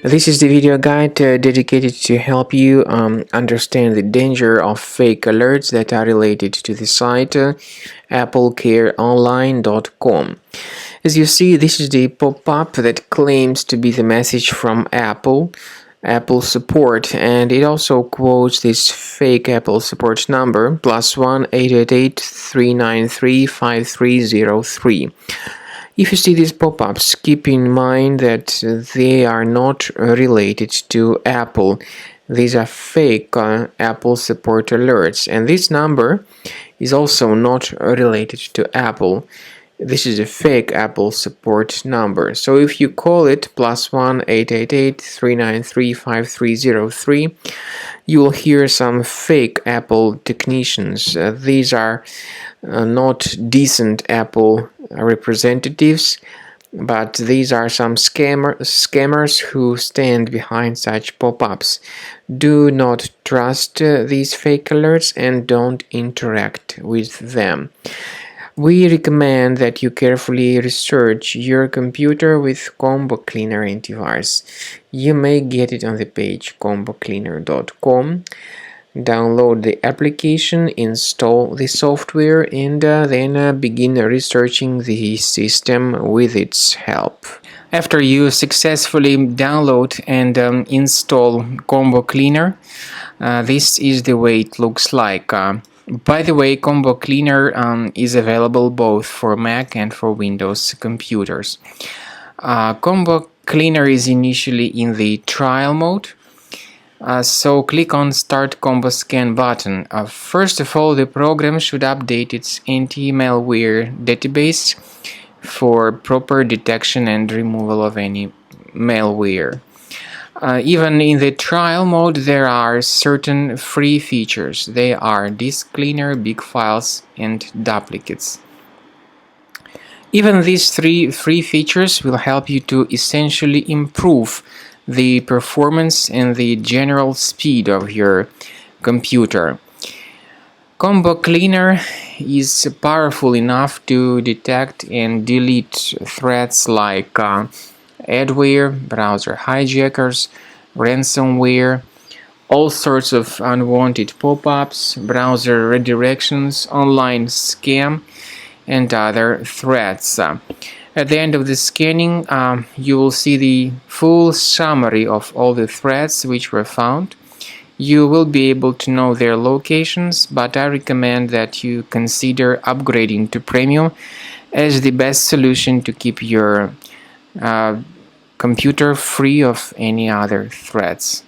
This is the video guide dedicated to help you understand the danger of fake alerts that are related to the site applecareonline.com. As you see, this is the pop-up that claims to be the message from Apple support, and it also quotes this fake Apple support number +1 888 393 5303. If you see these pop-ups, keep in mind that they are not related to Apple. These are fake Apple support alerts, and this number is also not related to Apple. This is a fake Apple support number. So if you call it +1 888 393 5303, you will hear some fake Apple technicians. These are not decent Apple representatives, but these are some scammers who stand behind such pop-ups. Do not trust these fake alerts and don't interact with them. We recommend that you carefully research your computer with Combo Cleaner antivirus. You may get it on the page combocleaner.com. Download the application, install the software, and then begin researching the system with its help. After you successfully download and install Combo Cleaner, this is the way it looks like. By the way, Combo Cleaner is available both for Mac and for Windows computers. Combo Cleaner is initially in the trial mode. So click on Start Combo Scan button. First of all, the program should update its anti-malware database for proper detection and removal of any malware. Even in the trial mode, there are certain free features. They are Disk Cleaner, Big Files, and Duplicates. Even these three free features will help you to essentially improve the performance and the general speed of your computer. Combo Cleaner is powerful enough to detect and delete threats like adware, browser hijackers, ransomware, all sorts of unwanted pop-ups, browser redirections, online scam, and other threats. At the end of the scanning, you will see the full summary of all the threats which were found. You will be able to know their locations, but I recommend that you consider upgrading to Premium as the best solution to keep your computer free of any other threats.